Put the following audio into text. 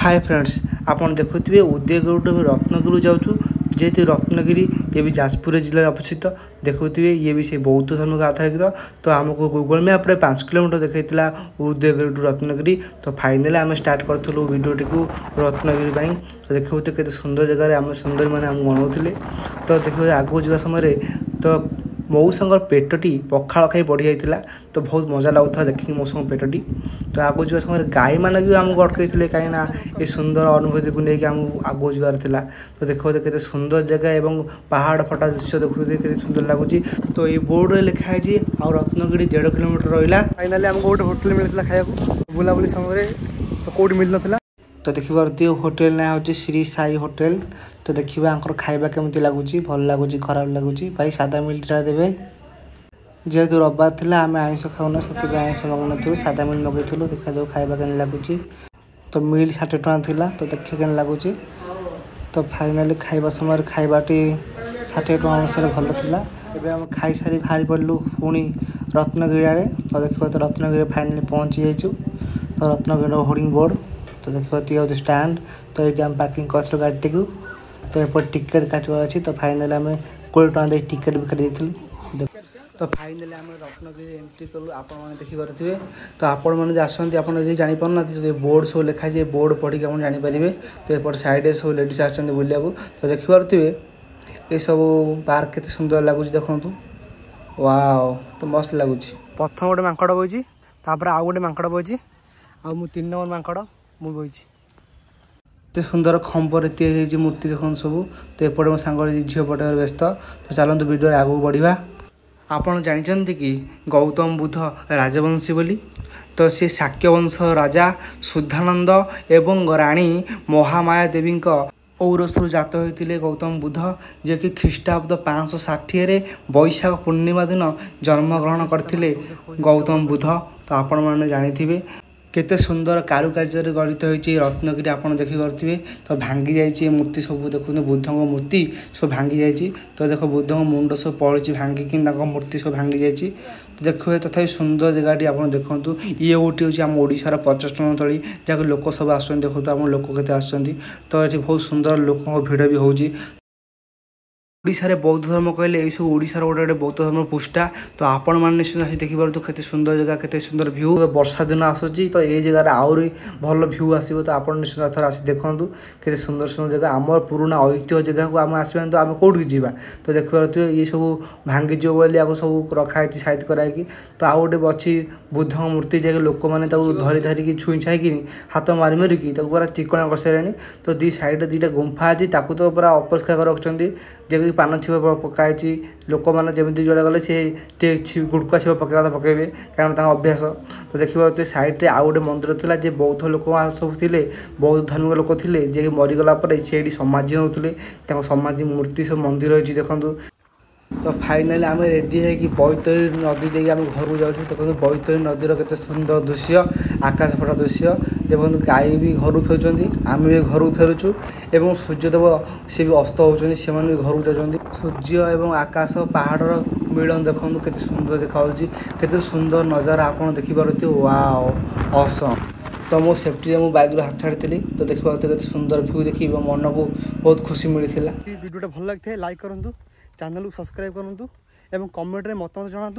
Hi friends आपन देखुथिबे उदयगिरी रत्नगिरी जाऊँ जेहेतु रत्नगिरी ये भी जाजपुर जिले में अवस्थित देखुथिबे ये भी से बौद्ध धर्म को आधारित तो आमको गूगल मैप रे 5 किलोमीटर देखा उदयगिरी टू रत्नगिरी तो फाइनाली आम स्टार्ट करूँ भिडियोटी को रत्नगिरी तो देखो तो केते सुंदर जगह आम सुंदर मैंने बनाऊे तो देखो आगू जा समय तो मौसा पेटटी पखाड़ खाई बढ़ी जाता तो बहुत मजा लगुता देखिए मौसा पेटटी तो आगू जा समय गाई मैंने भी आमको अटकई कहीं ये सुंदर अनुभूति को लेकिन आम आगू जबार तो देखो तो केते सुंदर जगह एवं पहाड़ फटा दृश्य देखो के सुंदर लगुच तो ये बोर्ड रे लिखाई आ रत्नगिरी 1.5 किलोमीटर रहा फाइनाली आमको गोटे होटेल मिलता खाया बुलाबुली समय तो कौट मिल ना तो देखिए होटेल ना हूँ श्री साई होटेल तो देखिए आंकर खाइबा केमती लगुच भल लगुच खराब लगुच भाई सादा मिल देवे जेहेतु रविवार था आम आइंस खाऊना से आइंस मगुन सादा मिल मगेलु देखा जाऊ खाइबा के लगुच तो मिल 60 टଙ୍କା थिला तो देखिए के लगुच तो फाइनाली खाइबा समय खाइबाटी 60 टଙ୍କା अनुसार भल था एवं आम खाई सारी बाहरी पड़लु पुणी रत्नगिरी आड़े तो देखिए तो रत्नगिरी फाइनाली पहुँची जाइए तो रत्नगिरी होर्डिंग बोर्ड तो देखिए हूँ स्टैंड तो ये आम पार्किंग कर गाड़ी को तो एपट टिकेट काटवार अच्छी तो फाइनाली आम 20 टଙ୍କା दे टिकेट भी काटी तो फाइनाली आम रत्नगिरी एंट्री कलु आपने देखिपे तो आपण मैंने आसती आप जापार तो बोर्ड सब लिखाई बोर्ड पढ़ी आप जानीपारे तो एपट साइड सब लेडीज आसती बुलिया तो देखिपे ये सब पार्क के सुंदर लगुच देखु वाओ तो मस्त लगुच प्रथम गोटे मांकड़ बही आउ गोटे मांकड़ बही आ 3 नंबर मांकड़ मु बही एत सुंदर खंबर या मूर्ति देखो सब तो एपटे मो सांग झील पटे व्यस्त तो चलते वीडियो आगू बढ़ा आपड़ जानते कि गौतम बुद्ध राजवंशी बोली तो सी शाक्य वंश राजा शुद्धानंद एवं राणी महामाया देवी औरसरू जात होते गौतम बुद्ध जे कि ख्रीष्टाब्द 560 बैशाख पूर्णिमा दिन जन्मग्रहण करते गौतम बुद्ध तो आपण मैंने जानी केते सुंदर कारुकार्य गठित होती रत्नगिरी आप देखिपे तो भांगी जाइए मूर्ति सब देखो बुद्ध मूर्ति सब भांगी जाइए तो देख बुद्ध मुंड सब पड़ी भांगिकी मूर्ति सब भांगी जाइए तो देखिए तथा सुंदर जगह आप देखूँ ये गोटे हूँ आम ओडार पर्यटन स्थली जहाँ लोक सब आस देखो आम लोक के आसुँच तो ये बहुत सुंदर लोक भिड़ भी होगी ओडिशा बौद्ध धर्म कहले ये सब ओडिशार गोटे गोटे बौद्ध धर्म पृष्ठा तो आपण मैंने निश्चित आसी देखिपार तो केते सुंदर जगह केते सुंदर व्यू वर्षा दिन आसूची तो ये जगह आहुरी भल व्यू आसो तो आप निश्चित थर आसी देखूँ केते सुंदर सुंदर जगह आम पुराना ऐतिह्य जगह को आम आसवा तो आम कौट की जावा तो देखिए ये सब भांगी बोली सब रखाई साइज कराई तो आउ गोटे अच्छी बुद्ध मूर्ति जगह लोक मैंने धरी धरिकी छुई छाई हाथ मारी मारिकी पूरा चिकणा कर सारे तो दी साइड 2टा गुंफा अच्छी तो पूरा अपरिष्कार रखते जगह पान छिप पकाई लोक मैंने जमी जोड़े गले सी गुड़का छिप पकड़ा पकेबे कारण अभ्यास तो देखिए साइड में आउ गोटे मंदिर था बौद्ध लोक सब थे बौद्ध धर्मिक लोक थे जे मरीगला से समाधि होते समाधि मूर्ति सब मंदिर रही देखूँ तो फाइनाली आम रेडी है कि बैतरणी नदी देखिए आम घर जाऊँ देखो बैतरणी नदीर के सुंदर दृश्य आकाश फटा दृश्य देखो गाई भी घर फेरुँच आम भी घर फेरुचु एवं सूर्यदेव सी भी अस्त होती से भी घर जाऊँ सूर्य एवं आकाश पहाड़र मिलन देखो के सुंदर देखा के सुंदर नजारा आप देखिपे वाओ असम तो मो सेफ्टी मो बैग रू हाथ छाड़ी तो देखा सुंदर व्यू देखिए मन को बहुत खुशी मिलता वीडियो भल लगी लाइक करूँ चैनल को सब्सक्राइब करूँ एवं कमेंट में मतामत जनातु।